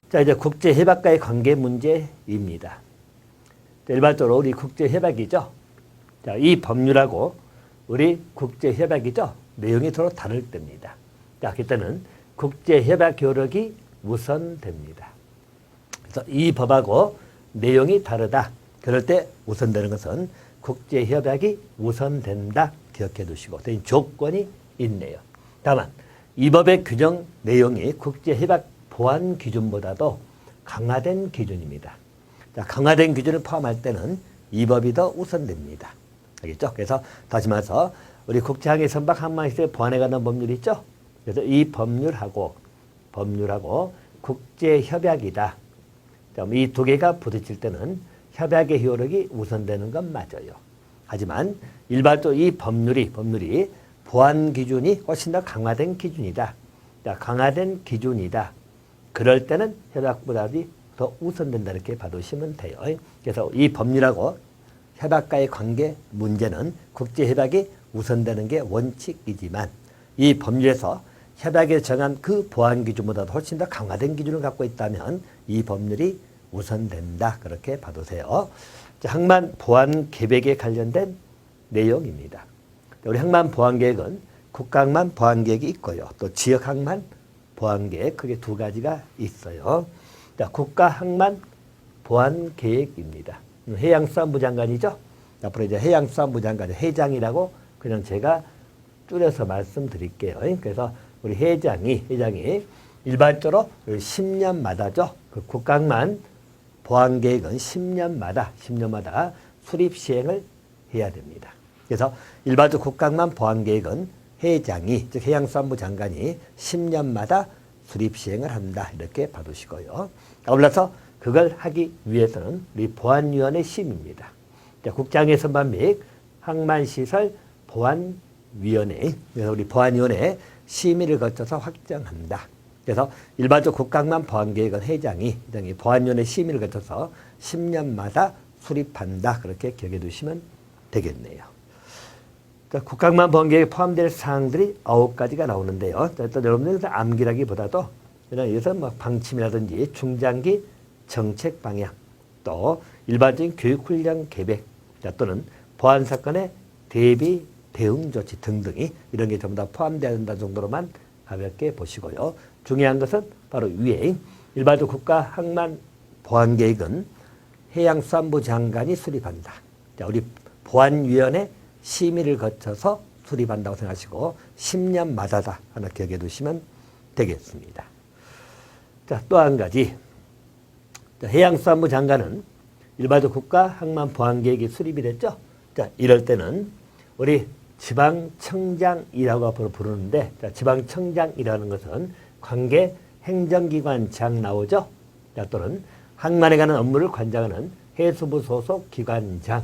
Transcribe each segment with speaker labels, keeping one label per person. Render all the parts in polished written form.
Speaker 1: 자, 이제 국제협약과의 관계 문제입니다. 일반적으로 우리 국제협약이죠. 자, 이 법률하고 우리 국제협약이죠. 내용이 서로 다를 때입니다. 자, 그때는 국제협약 효력이 우선됩니다. 그래서 이 법하고 내용이 다르다. 그럴 때 우선되는 것은 국제협약이 우선된다. 기억해 두시고 대신 조건이 있네요. 다만 이 법의 규정 내용이 국제협약 보안 기준보다도 강화된 기준입니다. 자, 강화된 기준을 포함할 때는 이 법이 더 우선됩니다. 알겠죠? 그래서 다시 말해서 우리 국제항해 선박 항만시설 보안에 관한 법률이 있죠? 그래서 이 법률하고 국제협약이다. 이 두 개가 부딪힐 때는 협약의 효력이 우선되는 건 맞아요. 하지만 일반적으로 이 법률이 보안 기준이 훨씬 더 강화된 기준이다. 자, 강화된 기준이다. 그럴 때는 협약보다도 더 우선된다 이렇게 봐두시면 돼요. 그래서 이 법률하고 협약과의 관계 문제는 국제협약이 우선되는 게 원칙이지만 이 법률에서 협약에 정한 그 보안 기준보다도 훨씬 더 강화된 기준을 갖고 있다면 이 법률이 우선된다 그렇게 봐두세요. 자, 항만 보안 계획에 관련된 내용입니다. 우리 항만 보안 계획은 국가항만 보안 계획이 있고요. 또 지역 항만 보안 계획 크게 두 가지가 있어요. 자, 국가 항만 보안 계획입니다. 해양수산부 장관이죠. 앞으로 이제 해양수산부 장관 회장이라고 그냥 제가 줄여서 말씀드릴게요. 그래서 우리 회장이 일반적으로 10년마다죠. 그 국가항만 보안 계획은 10년마다 수립 시행을 해야 됩니다. 그래서 일반적으로 국가항만 보안 계획은 회장이 즉 해양수산부 장관이 10년마다 수립 시행을 한다 이렇게 봐두시고요. 아울러서 그걸 하기 위해서는 우리 보안위원회 심의입니다. 국장의 선반 및 항만시설 보안위원회 그래서 우리 보안위원회 심의를 거쳐서 확정한다. 그래서 일반적 국가항만 보안계획은 회장이 보안위원회 심의를 거쳐서 10년마다 수립한다. 그렇게 기억해 두시면 되겠네요. 국가항만 보안계획에 포함될 사항들이 9가지가 나오는데요. 일단 여러분들 암기라기보다도 여기서 뭐 방침이라든지 중장기 정책 방향, 또 일반적인 교육훈련 계획, 또는 보안사건의 대비 대응 조치 등등이 이런 게 전부 다 포함되어야 된다 정도로만 가볍게 보시고요. 중요한 것은 바로 위에 일반적 국가항만 보안계획은 해양수산부 장관이 수립한다. 자, 우리 보안위원회 심의를 거쳐서 수립한다고 생각하시고 10년마다다 하나 기억해 두시면 되겠습니다. 자, 또 한 가지. 해양수산부 장관은 일반적 국가항만 보안계획이 수립이 됐죠. 자, 이럴 때는 우리 지방청장이라고 앞으로 부르는데, 자, 지방청장이라는 것은 관계 행정기관장 나오죠. 자, 또는 항만에 관한 업무를 관장하는 해수부 소속 기관장.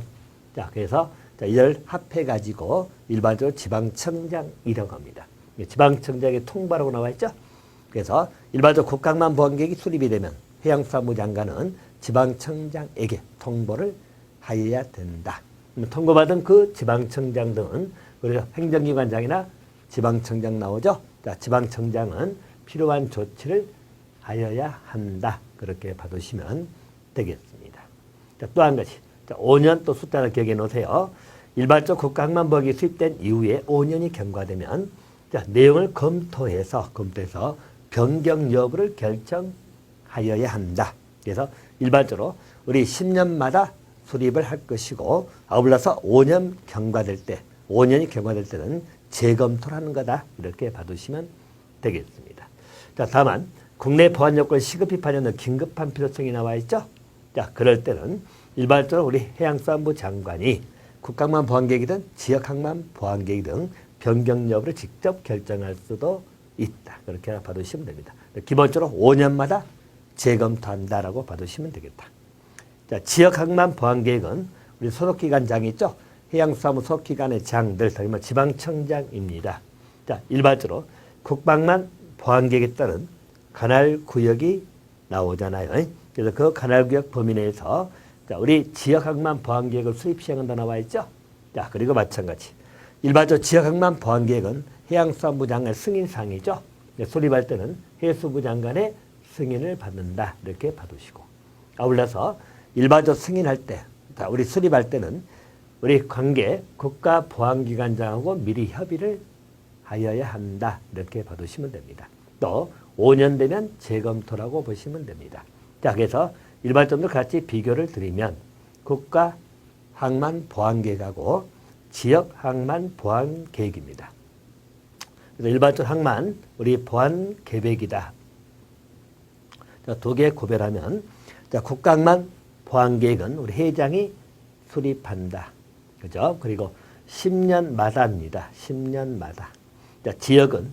Speaker 1: 자, 그래서 이걸 합해가지고 일반적으로 지방청장이라고 합니다. 지방청장의 통보라고 나와 있죠. 그래서 일반적으로 국가항만 보안계획이 수립이 되면 해양수산부 장관은 지방청장에게 통보를 하여야 된다. 통보받은 그 지방청장 등은 우리 행정기관장이나 지방청장 나오죠. 자, 지방청장은 필요한 조치를 하여야 한다. 그렇게 봐두시면 되겠습니다. 자, 또 한 가지. 자, 5년 또 숫자를 기억해 놓으세요. 일반적 국가항만 보안이 수립된 이후에 5년이 경과되면 자, 내용을 검토해서 변경 여부를 결정하여야 한다. 그래서 일반적으로 우리 10년마다 수립을 할 것이고 아울러서 5년이 경과될 때는 재검토를 하는 거다. 이렇게 봐두시면 되겠습니다. 자, 다만 국내 보안 요건을 시급히 반영하는 긴급한 필요성이 나와 있죠. 자, 그럴 때는 일반적으로 우리 해양수산부 장관이 국가항만 보안계획이든 지역항만 보안계획이든 변경 여부를 직접 결정할 수도 있다. 그렇게 봐두시면 됩니다. 기본적으로 5년마다 재검토한다라고 봐두시면 되겠다. 자, 지역항만 보안계획은 우리 소속기관장이 있죠. 해양수산부 소속기관의 장들, 지방청장입니다. 자, 일반적으로 국방만 보안계획에 따른 관할구역이 나오잖아요. 그래서 그 관할구역 범위 내에서 자, 우리 지역항만 보안계획을 수립 시행한다 나와 있죠. 자, 그리고 마찬가지. 일반적으로 지역항만 보안계획은 해양수산부 장관의 승인사항이죠. 수립할 때는 해수부 장관의 승인을 받는다. 이렇게 봐두시고. 아울러서 일반적 승인할 때, 우리 수립할 때는 우리 관계 국가보안기관장하고 미리 협의를 하여야 한다. 이렇게 봐두시면 됩니다. 또 5년 되면 재검토라고 보시면 됩니다. 자, 그래서 일반적으로 같이 비교를 드리면 국가항만보안계획하고 지역항만보안계획입니다. 그래서 일반적 항만 우리 보안계획이다. 두 개 구별하면 국가항만보안계획은 우리 회장이 수립한다. 그죠? 그리고 10년마다입니다. 10년마다. 지역은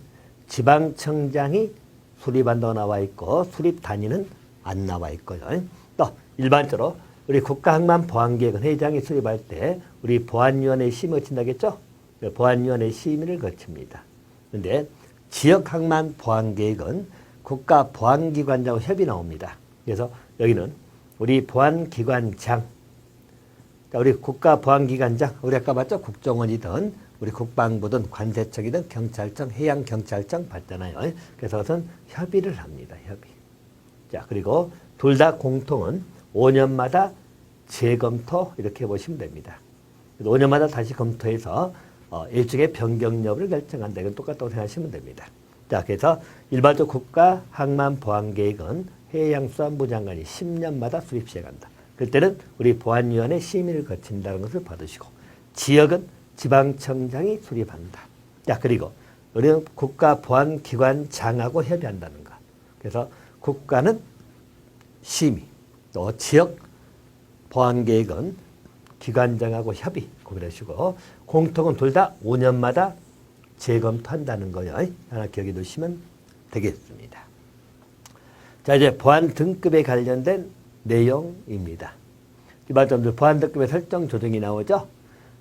Speaker 1: 지방청장이 수립한다고 나와 있고 수립 단위는 안 나와 있고요. 또 일반적으로 우리 국가항만보안계획은 회장이 수립할 때 우리 보안위원회 심의 거친다겠죠? 보안위원회 심의를 거칩니다. 그런데 지역항만보안계획은 국가보안기관장하고 협의 나옵니다. 그래서 여기는 우리 보안기관장, 우리 국가보안기관장, 우리 아까 봤죠? 국정원이든 우리 국방부든 관세청이든 경찰청, 해양경찰청 봤잖아요. 그래서 우선 협의를 합니다. 협의. 자, 그리고 둘 다 공통은 5년마다 재검토 이렇게 보시면 됩니다. 5년마다 다시 검토해서 일종의 변경 여부를 결정한다. 이건 똑같다고 생각하시면 됩니다. 자, 그래서 일반적 국가항만보안계획은 해양수산부 장관이 10년마다 수립 시행한다. 그때는 우리 보안위원회 심의를 거친다는 것을 받으시고 지역은 지방청장이 수립한다. 자, 그리고 우리는 국가보안기관장하고 협의한다는 것. 그래서 국가는 심의, 또 지역 보안계획은 기관장하고 협의 구별하시고 공통은 둘 다 5년마다 재검토한다는 거요. 하나 기억해 두시면 되겠습니다. 자, 이제 보안 등급에 관련된 내용입니다. 일반적으로 보안 등급의 설정 조정이 나오죠.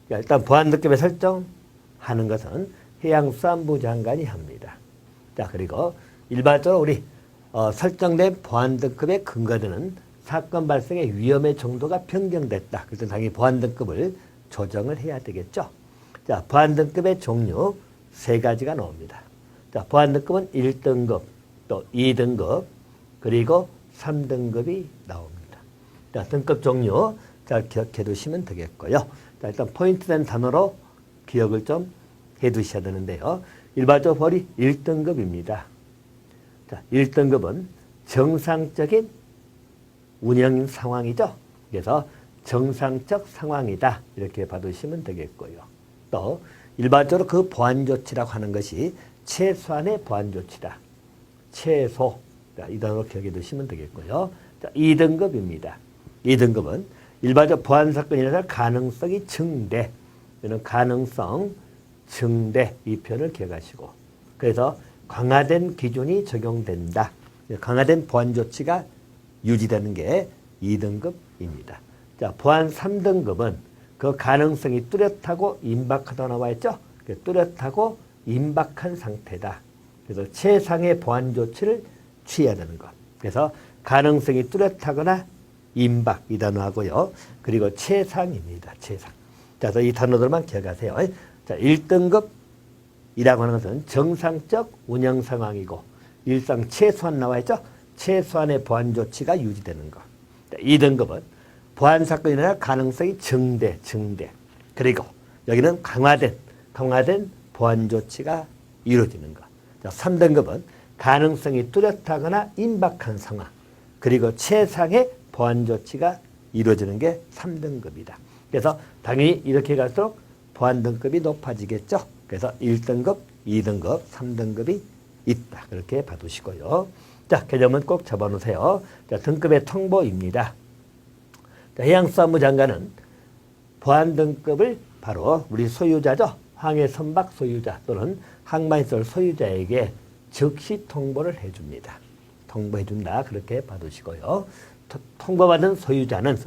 Speaker 1: 일단 보안 등급의 설정하는 것은 해양수산부 장관이 합니다. 자, 그리고 일반적으로 우리 설정된 보안 등급에 근거되는 사건 발생의 위험의 정도가 변경됐다. 그래서 당연히 보안 등급을 조정을 해야 되겠죠. 자, 보안 등급의 종류 세 가지가 나옵니다. 자, 보안 등급은 1등급, 또 2등급, 그리고 3등급이 나옵니다. 자, 등급 종류 잘 기억해 두시면 되겠고요. 자, 일단 포인트된 단어로 기억을 좀 해 두셔야 되는데요. 일반적으로 1등급입니다. 자, 1등급은 정상적인 운영 상황이죠. 그래서 정상적 상황이다. 이렇게 봐두시면 되겠고요. 또 일반적으로 그 보안 조치라고 하는 것이 최소한의 보안 조치다. 최소. 자, 이 단어로 기억해 두시면 되겠고요. 자, 2등급입니다. 2등급은 일반적 보안 사건이 일어날 가능성이 증대. 이는 가능성 증대 이 표현을 기억하시고 그래서 강화된 기준이 적용된다. 강화된 보안 조치가 유지되는 게 2등급입니다. 자, 보안 3등급은 그 가능성이 뚜렷하고 임박하다고 나와 있죠. 뚜렷하고 임박한 상태다. 그래서 최상의 보안 조치를 취해야 되는 것. 그래서 가능성이 뚜렷하거나 임박 이 단어하고요. 그리고 최상입니다. 최상. 자, 그래서 이 단어들만 기억하세요. 자, 1등급이라고 하는 것은 정상적 운영 상황이고 일상 최소한 나와 있죠. 최소한의 보안 조치가 유지되는 것. 2등급은 보안 사건이 일어날 가능성이 증대. 그리고 여기는 강화된 보안 조치가 이루어지는 것. 자, 3등급은 가능성이 뚜렷하거나 임박한 상황. 그리고 최상의 보안 조치가 이루어지는 게 3등급이다. 그래서 당연히 이렇게 갈수록 보안 등급이 높아지겠죠. 그래서 1등급, 2등급, 3등급이 있다. 그렇게 봐두시고요. 자, 개념은 꼭 잡아놓으세요. 자, 등급의 통보입니다. 자, 해양수산부 장관은 보안 등급을 바로 우리 소유자죠. 항해 선박 소유자 또는 항만시설 소유자에게 즉시 통보를 해줍니다. 통보해준다. 그렇게 봐두시고요. 통보받은 소유자는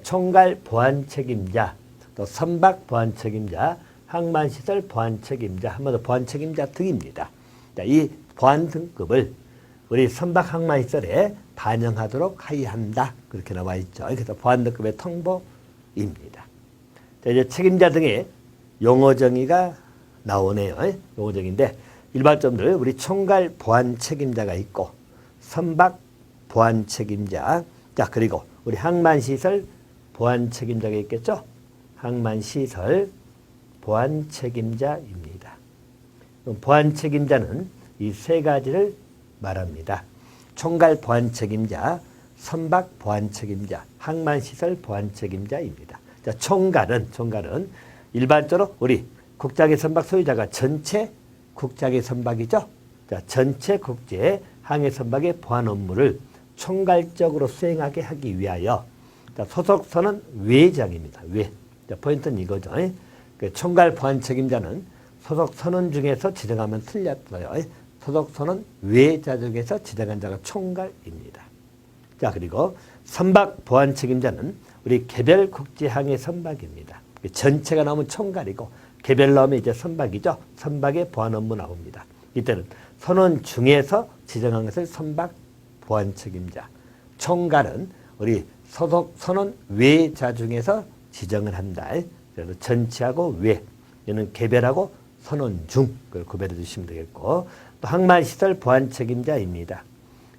Speaker 1: 총갈 보안 책임자, 또 선박 보안 책임자, 항만시설 보안 책임자, 한마디로 보안 책임자 등입니다. 자, 이 보안 등급을 우리 선박 항만시설에 반영하도록 하여야 한다. 그렇게 나와 있죠. 그래서 보안 등급의 통보입니다. 자, 이제 책임자 등의 용어 정의가 나오네요. 용어 정의인데 일반적으로 우리 총괄 보안 책임자가 있고 선박 보안 책임자. 자, 그리고 우리 항만시설 보안 책임자가 있겠죠? 항만시설 보안 책임자입니다. 보안 책임자는 이 세 가지를 말합니다. 총갈 보안 책임자, 선박 보안 책임자, 항만시설 보안 책임자입니다. 자, 총갈은 일반적으로 우리 국제항해 선박 소유자가 전체 국제항해 선박이죠. 자, 전체 국제 항해 선박의 보안 업무를 총괄적으로 수행하게 하기 위하여, 자, 소속선은 외장입니다. 외. 자, 포인트는 이거죠. 그 총괄 보안 책임자는 소속 선원 중에서 지정하면 틀렸어요. 소속 선원 외자 중에서 지정한 자가 총괄입니다. 자, 그리고 선박 보안 책임자는 우리 개별 국제항해 선박입니다. 전체가 나오면 총괄이고 개별 나오면 이제 선박이죠. 선박의 보안 업무 나옵니다. 이때는 선원 중에서 지정한 것을 선박 보안 책임자. 총괄은 우리 소속 선원 외자 중에서 지정을 한다. 그래서 전체하고 외, 얘는 개별하고 선원 중, 그걸 구별해 주시면 되겠고, 또 항만시설 보안 책임자입니다.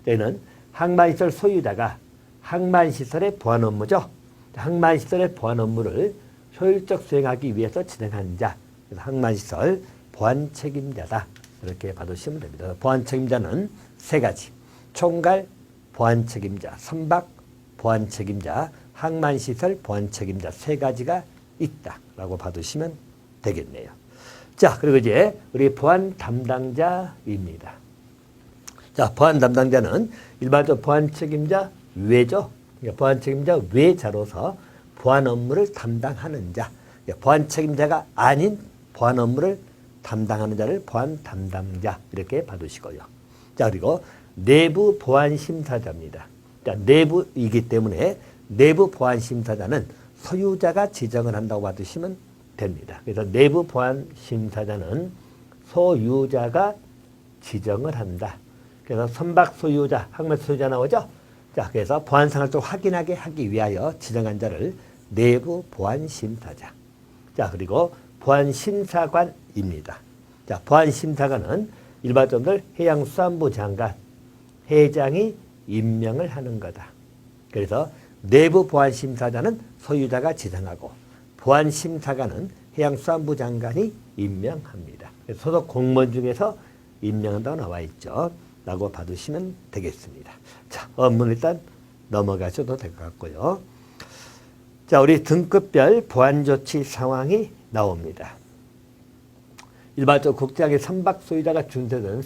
Speaker 1: 얘는 항만시설 소유자가 항만시설의 보안 업무죠. 항만시설의 보안 업무를 효율적 수행하기 위해서 진행한 자, 그래서 항만시설 보안 책임자다. 이렇게 봐두시면 됩니다. 보안 책임자는 세 가지. 총괄 보안 책임자, 선박 보안 책임자, 항만시설 보안 책임자 세 가지가 있다라고 봐두시면 되겠네요. 자, 그리고 이제 우리 보안 담당자입니다. 자, 보안 담당자는 일반적으로 보안 책임자 외죠. 그러니까 보안 책임자 외자로서 보안 업무를 담당하는 자. 그러니까 보안 책임자가 아닌 보안 업무를 담당하는 자를 보안 담당자 이렇게 봐두시고요. 자, 그리고 내부 보안 심사자입니다. 자, 내부이기 때문에 내부 보안 심사자는 소유자가 지정을 한다고 봐두시면 됩니다. 그래서 내부 보안 심사자는 소유자가 지정을 한다. 그래서 선박 소유자, 항만 소유자 나오죠? 자, 그래서 보안상을 좀 확인하게 하기 위하여 지정한 자를 내부 보안 심사자. 자, 그리고 보안 심사관입니다. 자, 보안 심사관은 일반적으로 해양수산부 장관, 회장이 임명을 하는 거다. 그래서 내부 보안 심사자는 소유자가 지정하고 보안 심사관은 해양수산부 장관이 임명합니다. 소속 공무원 중에서 임명한다고 나와 있죠. 라고 봐두시면 되겠습니다. 자, 업무는 일단 넘어가셔도 될 것 같고요. 자, 우리 등급별 보안 조치 상황이 나옵니다. 일반적으로 국제항해 선박 소유자가 준수되는